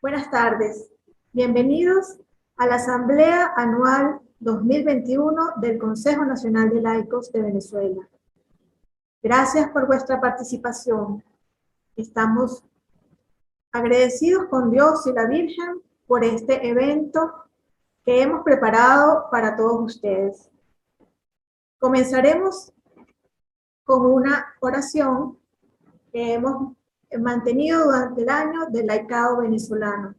Buenas tardes. Bienvenidos a la Asamblea Anual 2021 del Consejo Nacional de Laicos de Venezuela. Gracias por vuestra participación. Estamos agradecidos con Dios y la Virgen por este evento que hemos preparado para todos ustedes. Comenzaremos con una oración que hemos mantenido durante el año del laicado venezolano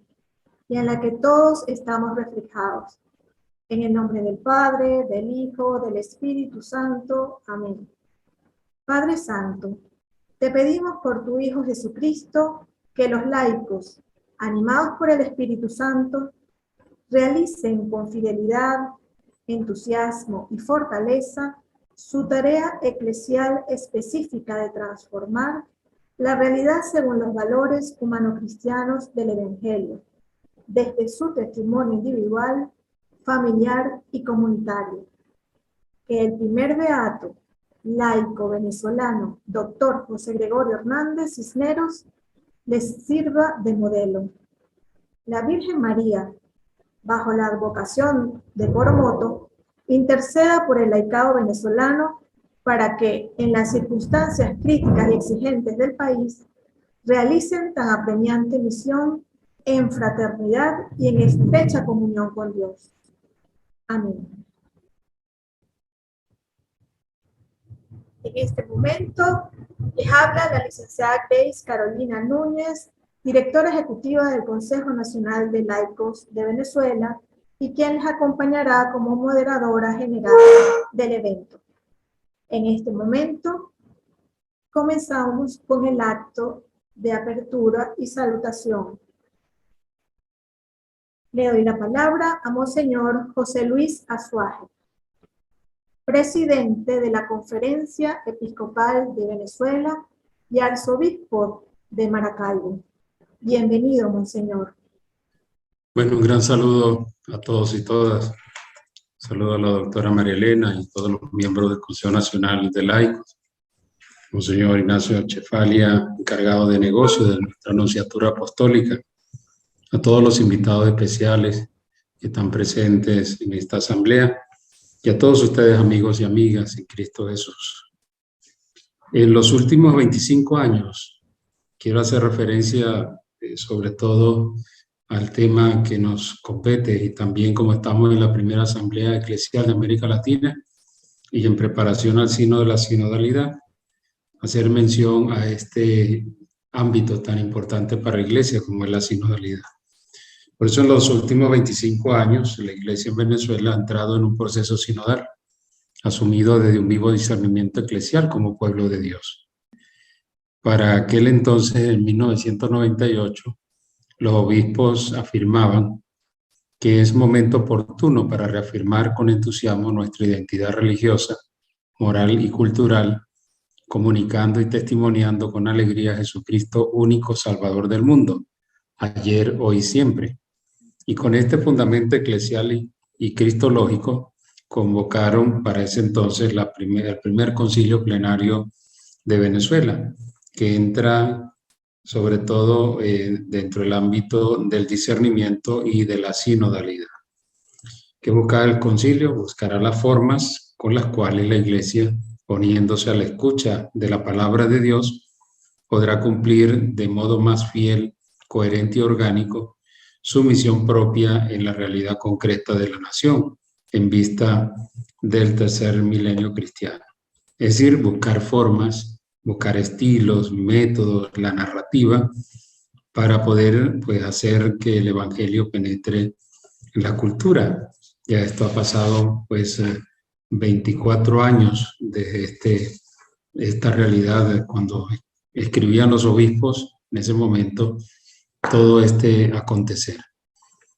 y en la que todos estamos reflejados. En el nombre del Padre, del Hijo, del Espíritu Santo. Amén. Padre Santo, te pedimos por tu Hijo Jesucristo que los laicos, animados por el Espíritu Santo, realicen con fidelidad, entusiasmo y fortaleza su tarea eclesial específica de transformar la realidad según los valores humano-cristianos del Evangelio, desde su testimonio individual, familiar y comunitario. Que el primer beato, laico venezolano, doctor José Gregorio Hernández Cisneros, les sirva de modelo. La Virgen María, bajo la advocación de Coromoto, interceda por el laicado venezolano para que, en las circunstancias críticas y exigentes del país, realicen tan apremiante misión en fraternidad y en estrecha comunión con Dios. Amén. En este momento les habla la licenciada Grace Carolina Núñez, directora ejecutiva del Consejo Nacional de Laicos de Venezuela, y quien les acompañará como moderadora general del evento. En este momento comenzamos con el acto de apertura y salutación. Le doy la palabra a Monseñor José Luis Azuaje, presidente de la Conferencia Episcopal de Venezuela y arzobispo de Maracaibo. Bienvenido, Monseñor. Bueno, un gran saludo a todos y todas. Saludo a la doctora María Elena y todos los miembros del Consejo Nacional de Laicos. Monseñor Ignacio Chefalia, encargado de negocio de nuestra Anunciatura Apostólica. A todos los invitados especiales que están presentes en esta asamblea y a todos ustedes, amigos y amigas en Cristo Jesús. En los últimos 25 años, quiero hacer referencia sobre todo al tema que nos compete y también como estamos en la primera Asamblea Eclesial de América Latina y en preparación al Sínodo de la Sinodalidad, hacer mención a este ámbito tan importante para la Iglesia como es la sinodalidad. Por eso en los últimos 25 años la Iglesia en Venezuela ha entrado en un proceso sinodal, asumido desde un vivo discernimiento eclesial como pueblo de Dios. Para aquel entonces, en 1998, los obispos afirmaban que es momento oportuno para reafirmar con entusiasmo nuestra identidad religiosa, moral y cultural, comunicando y testimoniando con alegría a Jesucristo, único Salvador del mundo, ayer, hoy y siempre. Y con este fundamento eclesial y cristológico, convocaron para ese entonces el primer concilio plenario de Venezuela, que entra sobre todo dentro del ámbito del discernimiento y de la sinodalidad. ¿Qué busca el concilio? Buscará las formas con las cuales la Iglesia, poniéndose a la escucha de la palabra de Dios, podrá cumplir de modo más fiel, coherente y orgánico su misión propia en la realidad concreta de la nación, en vista del tercer milenio cristiano. Es decir, buscar formas, buscar estilos, métodos, la narrativa, para poder hacer que el Evangelio penetre en la cultura. Ya esto ha pasado 24 años desde esta realidad, cuando escribían los obispos, en ese momento, todo este acontecer.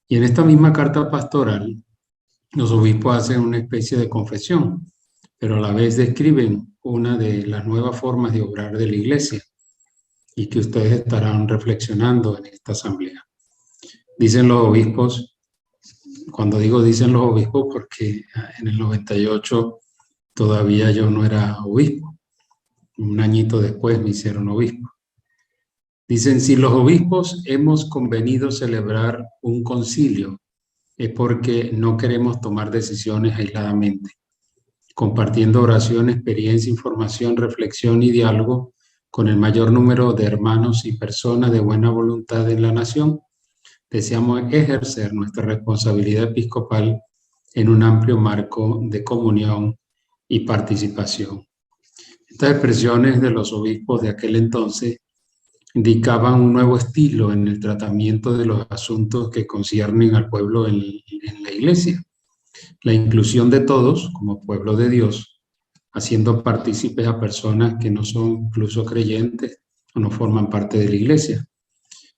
Y en esta misma carta pastoral, los obispos hacen una especie de confesión, pero a la vez describen una de las nuevas formas de obrar de la Iglesia y que ustedes estarán reflexionando en esta asamblea. Dicen los obispos, cuando digo dicen los obispos, porque en el 98 todavía yo no era obispo. Un añito después me hicieron obispo. Dicen, si los obispos hemos convenido celebrar un concilio, es porque no queremos tomar decisiones aisladamente, compartiendo oración, experiencia, información, reflexión y diálogo con el mayor número de hermanos y personas de buena voluntad en la nación. Deseamos ejercer nuestra responsabilidad episcopal en un amplio marco de comunión y participación. Estas expresiones de los obispos de aquel entonces indicaban un nuevo estilo en el tratamiento de los asuntos que conciernen al pueblo en la Iglesia. La inclusión de todos como pueblo de Dios, haciendo partícipes a personas que no son incluso creyentes o no forman parte de la Iglesia.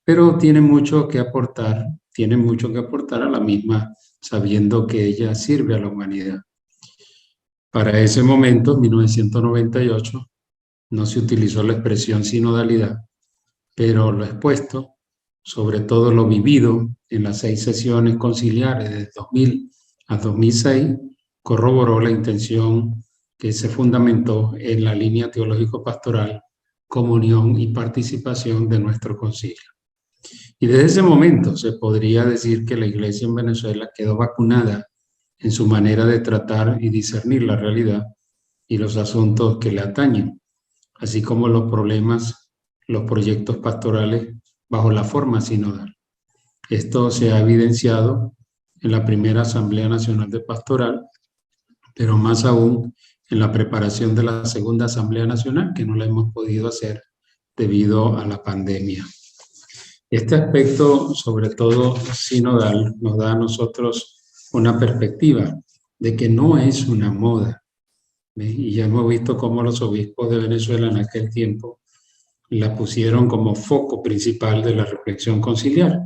Pero tienen mucho que aportar a la misma, sabiendo que ella sirve a la humanidad. Para ese momento, 1998, no se utilizó la expresión sinodalidad, pero lo expuesto, sobre todo lo vivido en las 6 sesiones conciliares de 2000 a 2006, corroboró la intención que se fundamentó en la línea teológico-pastoral, comunión y participación de nuestro concilio. Y desde ese momento se podría decir que la Iglesia en Venezuela quedó vacunada en su manera de tratar y discernir la realidad y los asuntos que le atañen, así como los problemas, los proyectos pastorales bajo la forma sinodal. Esto se ha evidenciado en la primera Asamblea Nacional de Pastoral, pero más aún en la preparación de la segunda Asamblea Nacional, que no la hemos podido hacer debido a la pandemia. Este aspecto, sobre todo sinodal, nos da a nosotros una perspectiva de que no es una moda. Y ya hemos visto cómo los obispos de Venezuela en aquel tiempo la pusieron como foco principal de la reflexión conciliar.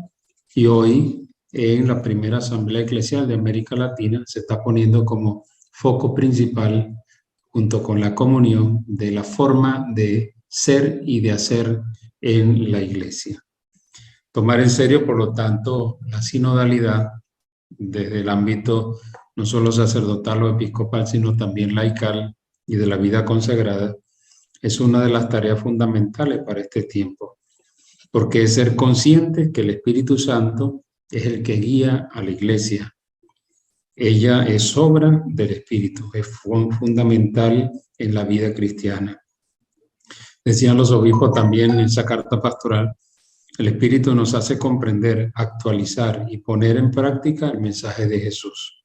Y hoy, en la primera Asamblea Eclesial de América Latina, se está poniendo como foco principal, junto con la comunión, de la forma de ser y de hacer en la Iglesia. Tomar en serio, por lo tanto, la sinodalidad desde el ámbito no solo sacerdotal o episcopal, sino también laical y de la vida consagrada, es una de las tareas fundamentales para este tiempo, porque es ser conscientes que el Espíritu Santo es el que guía a la Iglesia. Ella es obra del Espíritu, es fundamental en la vida cristiana. Decían los obispos también en esa carta pastoral, el Espíritu nos hace comprender, actualizar y poner en práctica el mensaje de Jesús.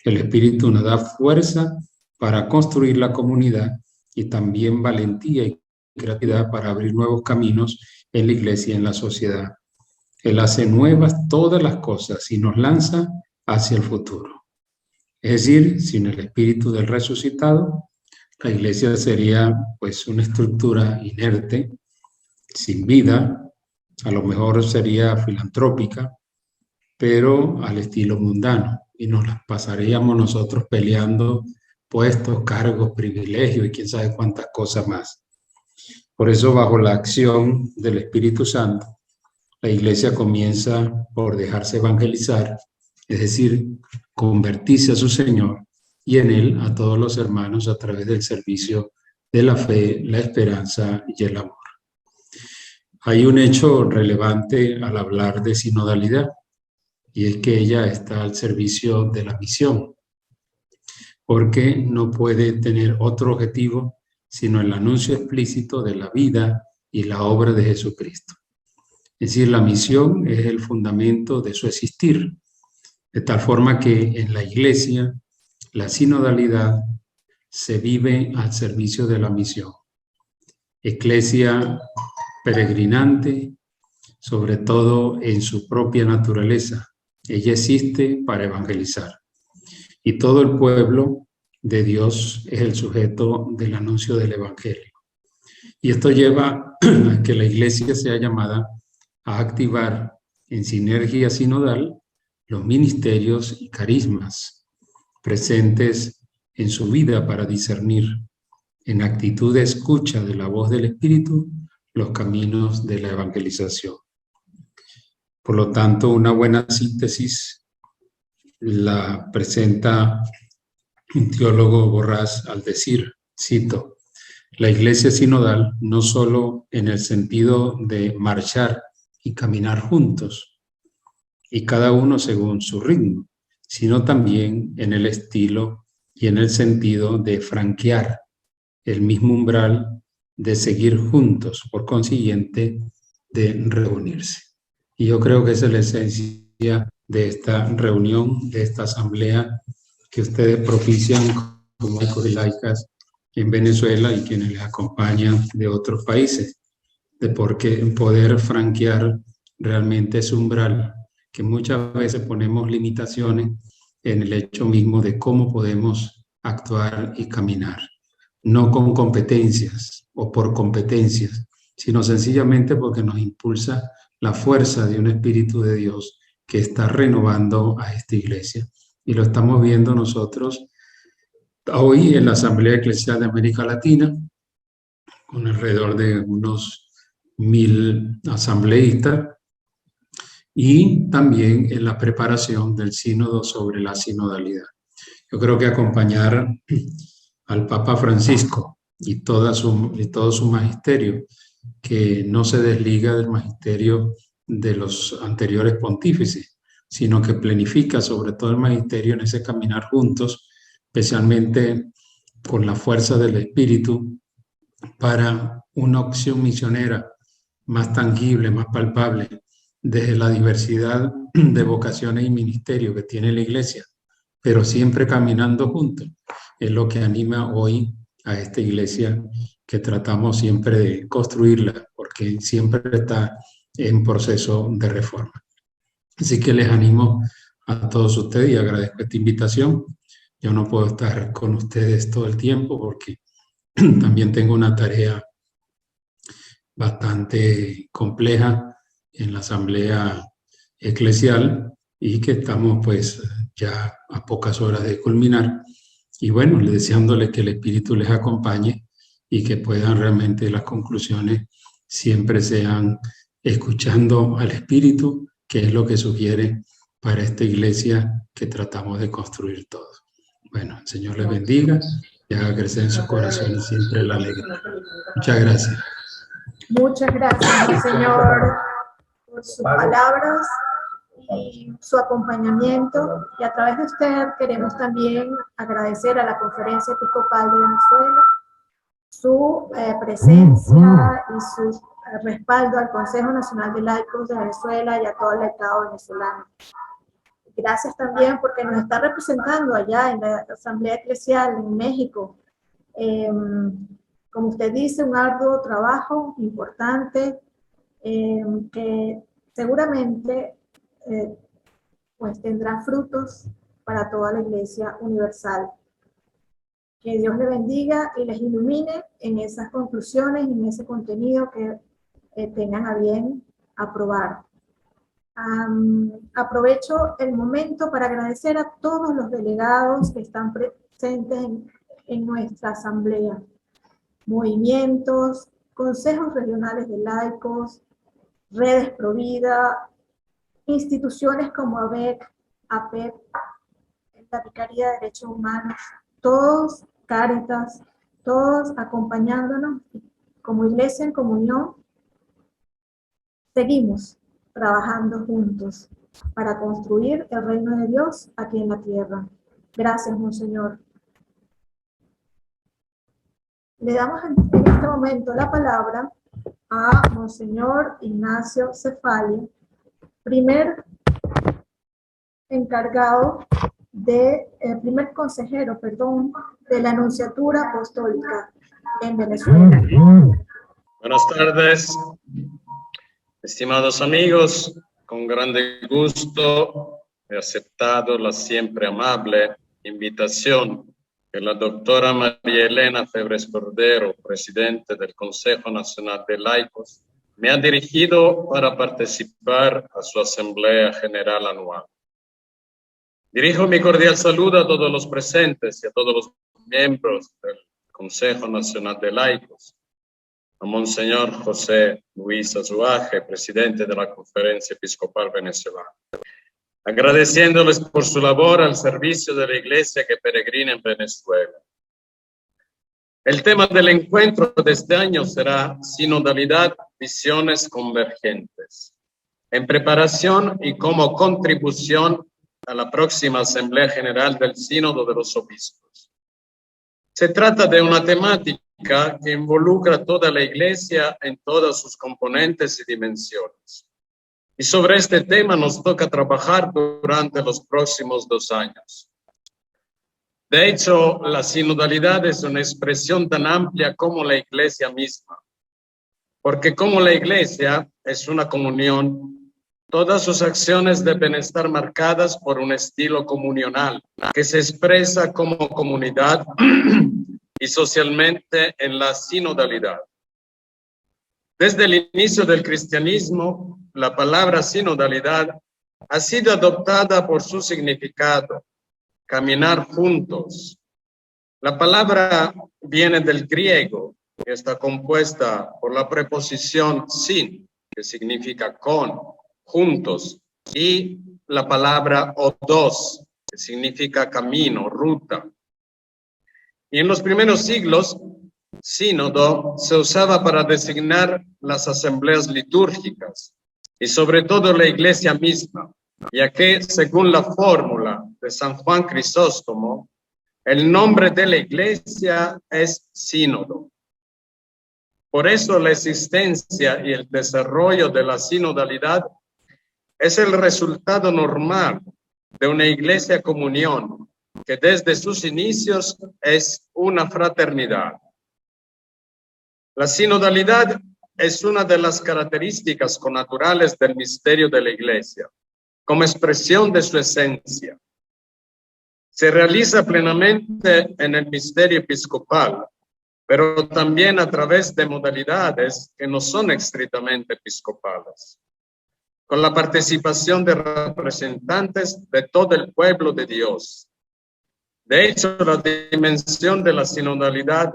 El Espíritu nos da fuerza para construir la comunidad y también valentía y creatividad para abrir nuevos caminos en la Iglesia y en la sociedad. Él hace nuevas todas las cosas y nos lanza hacia el futuro. Es decir, sin el Espíritu del resucitado, la Iglesia sería pues una estructura inerte, sin vida. A lo mejor sería filantrópica, pero al estilo mundano, y nos las pasaríamos nosotros peleando puestos, cargos, privilegios y quién sabe cuántas cosas más. Por eso, bajo la acción del Espíritu Santo, la Iglesia comienza por dejarse evangelizar, es decir, convertirse a su Señor y en Él a todos los hermanos a través del servicio de la fe, la esperanza y el amor. Hay un hecho relevante al hablar de sinodalidad, y es que ella está al servicio de la misión, porque no puede tener otro objetivo sino el anuncio explícito de la vida y la obra de Jesucristo. Es decir, la misión es el fundamento de su existir, de tal forma que en la Iglesia la sinodalidad se vive al servicio de la misión. Eclesia peregrinante, sobre todo en su propia naturaleza. Ella existe para evangelizar. Y todo el pueblo de Dios es el sujeto del anuncio del Evangelio. Y esto lleva a que la Iglesia sea llamada a activar en sinergia sinodal los ministerios y carismas presentes en su vida para discernir, en actitud de escucha de la voz del Espíritu, los caminos de la evangelización. Por lo tanto, una buena síntesis la presenta un teólogo Borrás al decir, cito, la iglesia sinodal no solo en el sentido de marchar y caminar juntos, y cada uno según su ritmo, sino también en el estilo y en el sentido de franquear el mismo umbral, de seguir juntos, por consiguiente, de reunirse. Y yo creo que esa es la esencia de esta reunión, de esta asamblea que ustedes propician como laicos y laicas en Venezuela y quienes les acompañan de otros países, de poder franquear realmente ese umbral, que muchas veces ponemos limitaciones en el hecho mismo de cómo podemos actuar y caminar, no con competencias o por competencias, sino sencillamente porque nos impulsa la fuerza de un Espíritu de Dios que está renovando a esta iglesia. Y lo estamos viendo nosotros hoy en la Asamblea Eclesial de América Latina, con alrededor de unos 1000 asambleístas, y también en la preparación del sínodo sobre la sinodalidad. Yo creo que acompañar al Papa Francisco y todo su magisterio, que no se desliga del magisterio de los anteriores pontífices, sino que planifica sobre todo el magisterio en ese caminar juntos, especialmente con la fuerza del Espíritu, para una opción misionera más tangible, más palpable, desde la diversidad de vocaciones y ministerios que tiene la Iglesia, pero siempre caminando juntos. Es lo que anima hoy a esta Iglesia, que tratamos siempre de construirla, porque siempre está en proceso de reforma. Así que les animo a todos ustedes y agradezco esta invitación. Yo no puedo estar con ustedes todo el tiempo porque también tengo una tarea bastante compleja en la asamblea eclesial y que estamos pues ya a pocas horas de culminar. Y bueno, deseándole que el Espíritu les acompañe y que puedan realmente las conclusiones siempre sean escuchando al Espíritu, que es lo que sugiere para esta iglesia que tratamos de construir todos. Bueno, el Señor les bendiga y haga crecer en sus corazones siempre la alegría. Muchas gracias. Muchas gracias, Señor, por sus palabras y su acompañamiento. Y a través de usted queremos también agradecer a la Conferencia Episcopal de Venezuela su presencia y su respaldo al Consejo Nacional de Laicos de Venezuela y a todo el laicado venezolano. Gracias también porque nos está representando allá en la Asamblea Eclesial en México. Como usted dice, un arduo trabajo importante que seguramente pues tendrá frutos para toda la Iglesia Universal. Que Dios le bendiga y les ilumine en esas conclusiones y en ese contenido que tengan a bien aprobar. Aprovecho el momento para agradecer a todos los delegados que están presentes en nuestra asamblea. Movimientos, consejos regionales de laicos, redes Provida, instituciones como ABEC, APEP, la Vicaría de Derechos Humanos, todos, Cáritas, todos acompañándonos como iglesia en comunión. Seguimos trabajando juntos para construir el reino de Dios aquí en la tierra. Gracias, Monseñor. Le damos en este momento la palabra a Monseñor Ignacio Cefali, primer consejero, de la Nunciatura Apostólica en Venezuela. Buenas tardes, estimados amigos. Con grande gusto he aceptado la siempre amable invitación que la doctora María Elena Febres Cordero, presidente del Consejo Nacional de Laicos, me ha dirigido para participar a su Asamblea General Anual. Dirijo mi cordial saludo a todos los presentes y a todos los miembros del Consejo Nacional de Laicos, a Monseñor José Luis Azuaje, presidente de la Conferencia Episcopal Venezolana, agradeciéndoles por su labor al servicio de la Iglesia que peregrina en Venezuela. El tema del encuentro de este año será Sinodalidad, visiones convergentes, en preparación y como contribución a la próxima Asamblea General del Sínodo de los Obispos. Se trata de una temática que involucra a toda la Iglesia en todas sus componentes y dimensiones. Y sobre este tema nos toca trabajar durante los próximos 2 años. De hecho, la sinodalidad es una expresión tan amplia como la Iglesia misma, porque como la Iglesia es una comunión, todas sus acciones deben estar marcadas por un estilo comunional que se expresa como comunidad y socialmente en la sinodalidad. Desde el inicio del cristianismo, la palabra sinodalidad ha sido adoptada por su significado, caminar juntos. La palabra viene del griego, que está compuesta por la preposición sin, que significa con, juntos, y la palabra odos, que significa camino, ruta. Y en los primeros siglos, sínodo se usaba para designar las asambleas litúrgicas y sobre todo la Iglesia misma, ya que, según la fórmula de San Juan Crisóstomo, el nombre de la Iglesia es sínodo. Por eso la existencia y el desarrollo de la sinodalidad es el resultado normal de una Iglesia comunión que desde sus inicios es una fraternidad. La sinodalidad es una de las características connaturales del misterio de la Iglesia, como expresión de su esencia. Se realiza plenamente en el misterio episcopal, pero también a través de modalidades que no son estrictamente episcopales, con la participación de representantes de todo el pueblo de Dios. De hecho, la dimensión de la sinodalidad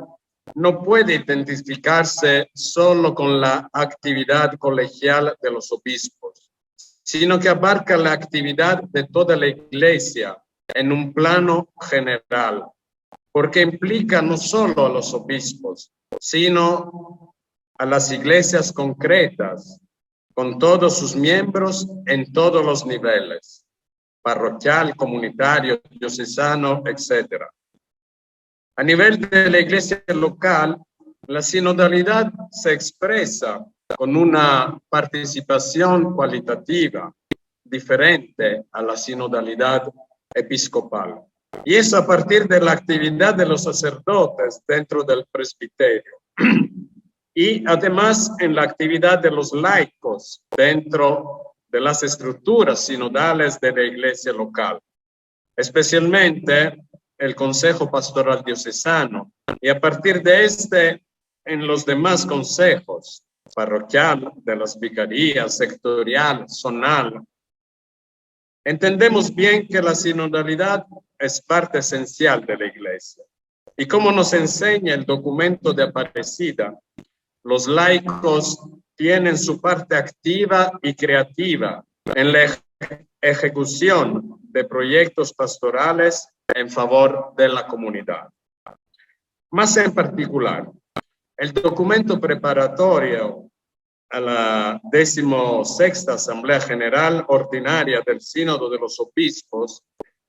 no puede identificarse solo con la actividad colegial de los obispos, sino que abarca la actividad de toda la Iglesia en un plano general, porque implica no solo a los obispos, sino a las iglesias concretas, con todos sus miembros en todos los niveles, parroquial, comunitario, diocesano, etc. A nivel de la iglesia local, la sinodalidad se expresa con una participación cualitativa diferente a la sinodalidad episcopal. Y es a partir de la actividad de los sacerdotes dentro del presbiterio y además en la actividad de los laicos dentro de las estructuras sinodales de la iglesia local, especialmente el Consejo Pastoral Diocesano, y a partir de este en los demás consejos, parroquial, de las vicarías, sectorial, zonal. Entendemos bien que la sinodalidad es parte esencial de la Iglesia. Y como nos enseña el documento de Aparecida, los laicos tienen su parte activa y creativa en la ejecución de proyectos pastorales en favor de la comunidad. Más en particular, el documento preparatorio a la 16ª Asamblea General Ordinaria del Sínodo de los Obispos,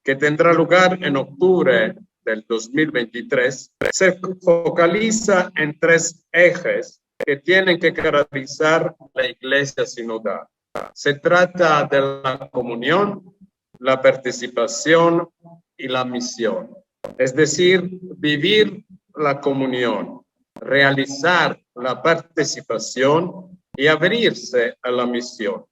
que tendrá lugar en octubre del 2023, se focaliza en 3 ejes que tienen que caracterizar la Iglesia sinodal. Se trata de la comunión, la participación y la misión. Es decir, vivir la comunión, realizar la participación y abrirse a la misión.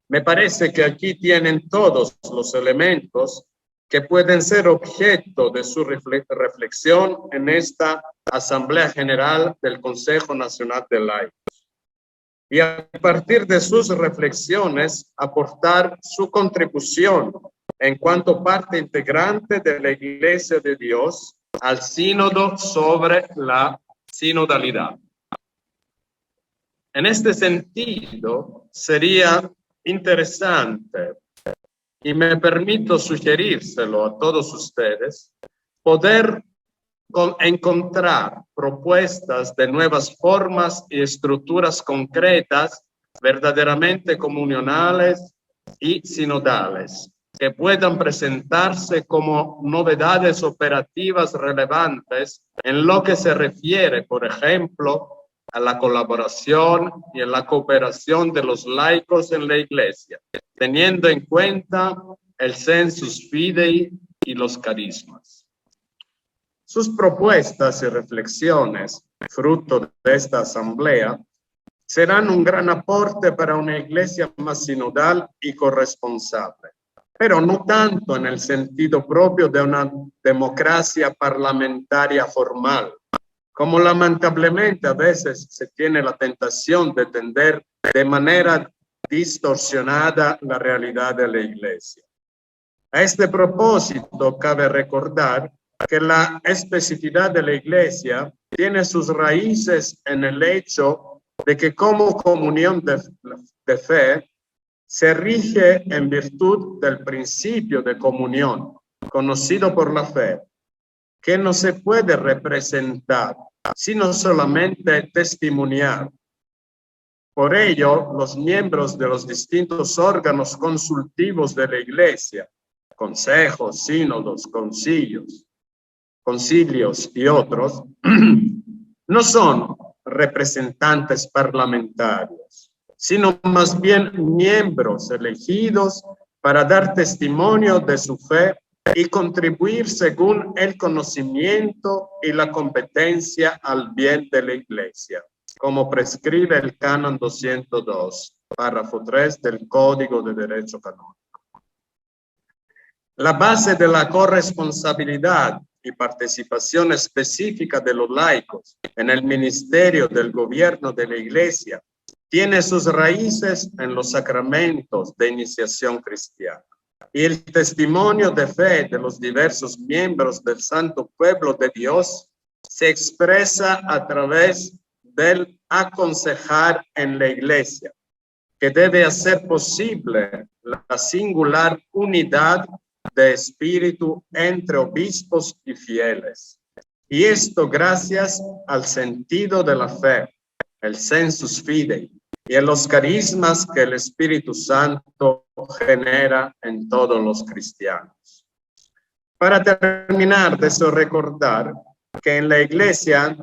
Me parece que aquí tienen todos los elementos que pueden ser objeto de su reflexión en esta Asamblea General del Consejo Nacional de Laicos. Y a partir de sus reflexiones, aportar su contribución en cuanto parte integrante de la Iglesia de Dios al sínodo sobre la sinodalidad. En este sentido, sería interesante, y me permito sugerírselo a todos ustedes, poder encontrar propuestas de nuevas formas y estructuras concretas, verdaderamente comunionales y sinodales, que puedan presentarse como novedades operativas relevantes en lo que se refiere, por ejemplo, a la colaboración y a la cooperación de los laicos en la Iglesia, teniendo en cuenta el sensus fidei y los carismas. Sus propuestas y reflexiones, fruto de esta asamblea, serán un gran aporte para una Iglesia más sinodal y corresponsable, pero no tanto en el sentido propio de una democracia parlamentaria formal, como lamentablemente a veces se tiene la tentación de entender de manera distorsionada la realidad de la Iglesia. A este propósito, cabe recordar que la especificidad de la Iglesia tiene sus raíces en el hecho de que como comunión de fe se rige en virtud del principio de comunión, conocido por la fe, que no se puede representar, sino solamente testimoniar. Por ello, los miembros de los distintos órganos consultivos de la Iglesia, consejos, sínodos, concilios y otros, no son representantes parlamentarios, sino más bien miembros elegidos para dar testimonio de su fe y contribuir según el conocimiento y la competencia al bien de la Iglesia, como prescribe el Canon 202, párrafo 3 del Código de Derecho Canónico. La base de la corresponsabilidad y participación específica de los laicos en el ministerio del gobierno de la Iglesia tiene sus raíces en los sacramentos de iniciación cristiana y el testimonio de fe de los diversos miembros del santo pueblo de Dios se expresa a través del aconsejar en la Iglesia, que debe hacer posible la singular unidad de espíritu entre obispos y fieles. Y esto gracias al sentido de la fe, el sensus fidei, y en los carismas que el Espíritu Santo genera en todos los cristianos. Para terminar, deseo recordar que en la Iglesia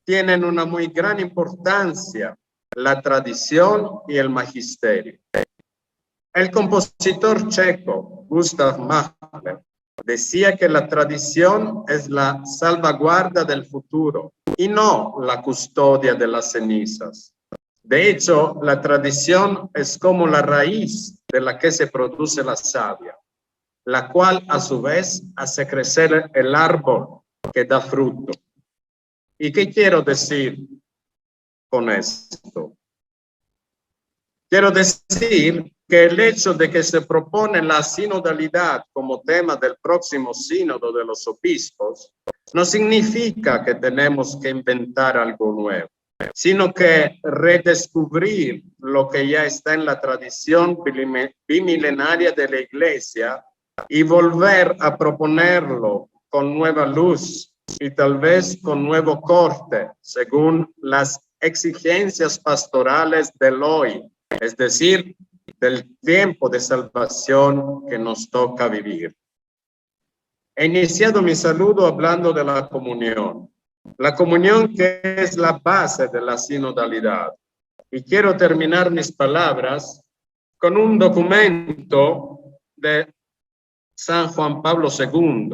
tienen una muy gran importancia la tradición y el magisterio. El compositor checo Gustav Mahler decía que la tradición es la salvaguarda del futuro y no la custodia de las cenizas. De hecho, la tradición es como la raíz de la que se produce la savia, la cual a su vez hace crecer el árbol que da fruto. ¿Y qué quiero decir con esto? Quiero decir que el hecho de que se propone la sinodalidad como tema del próximo sínodo de los obispos no significa que tenemos que inventar algo nuevo, sino que redescubrir lo que ya está en la tradición bimilenaria de la Iglesia y volver a proponerlo con nueva luz y tal vez con nuevo corte, según las exigencias pastorales del hoy, es decir, del tiempo de salvación que nos toca vivir. He iniciado mi saludo hablando de la comunión que es la base de la sinodalidad. Y quiero terminar mis palabras con un documento de San Juan Pablo II.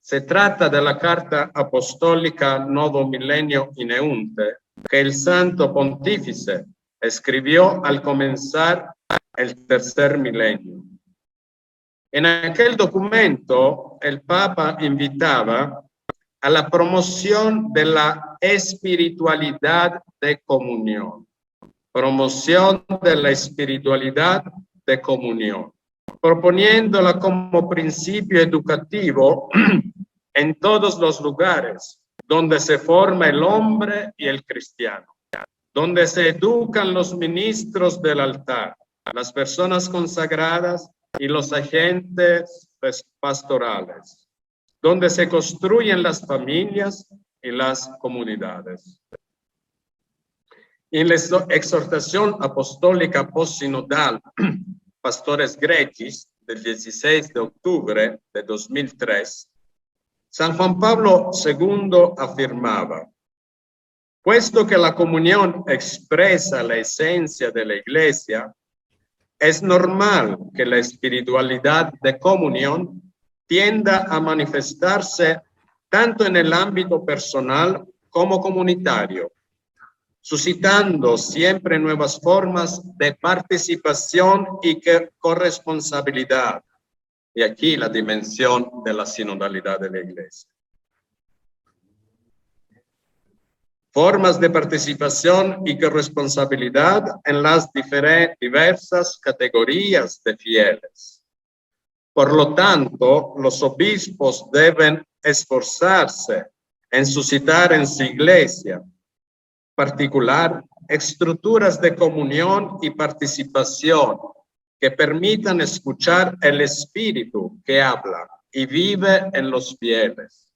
Se trata de la Carta Apostólica Novo Milenio Ineunte que el Santo Pontífice escribió al comenzar el tercer milenio. En aquel documento, el Papa invitaba a la promoción de la espiritualidad de comunión. Promoción de la espiritualidad de comunión, proponiéndola como principio educativo en todos los lugares donde se forma el hombre y el cristiano, donde se educan los ministros del altar, las personas consagradas y los agentes pastorales, donde se construyen las familias y las comunidades. En la exhortación apostólica postsinodal Pastores Gregis del 16 de octubre de 2003, San Juan Pablo II afirmaba: puesto que la comunión expresa la esencia de la Iglesia, es normal que la espiritualidad de comunión tienda a manifestarse tanto en el ámbito personal como comunitario, suscitando siempre nuevas formas de participación y corresponsabilidad. Y aquí la dimensión de la sinodalidad de la Iglesia. Formas de participación y corresponsabilidad en las diversas categorías de fieles. Por lo tanto, los obispos deben esforzarse en suscitar en su iglesia particular estructuras de comunión y participación que permitan escuchar el Espíritu que habla y vive en los fieles,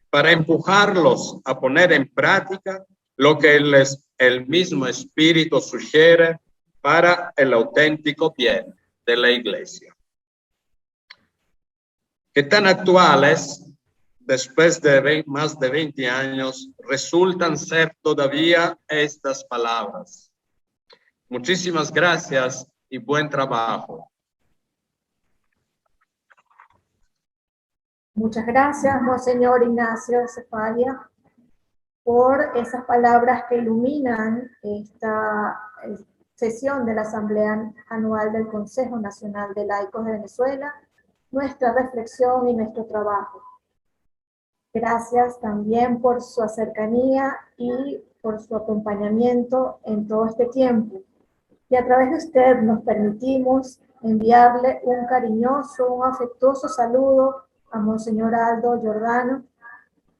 para empujarlos a poner en práctica lo que el mismo Espíritu sugiere para el auténtico bien de la Iglesia. Que tan actuales, después de más de 20 años, resultan ser todavía estas palabras. Muchísimas gracias y buen trabajo. Muchas gracias, Monseñor Ignacio Cefalia, por esas palabras que iluminan esta sesión de la Asamblea Anual del Consejo Nacional de Laicos de Venezuela, nuestra reflexión y nuestro trabajo. Gracias también por su cercanía y por su acompañamiento en todo este tiempo. Y a través de usted nos permitimos enviarle un cariñoso, un afectuoso saludo a Monseñor Aldo Giordano,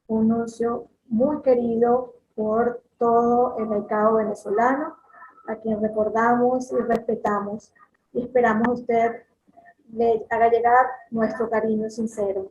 un nuncio muy querido por todo el laicado venezolano, a quien recordamos y respetamos. Y esperamos usted le haga llegar nuestro cariño sincero.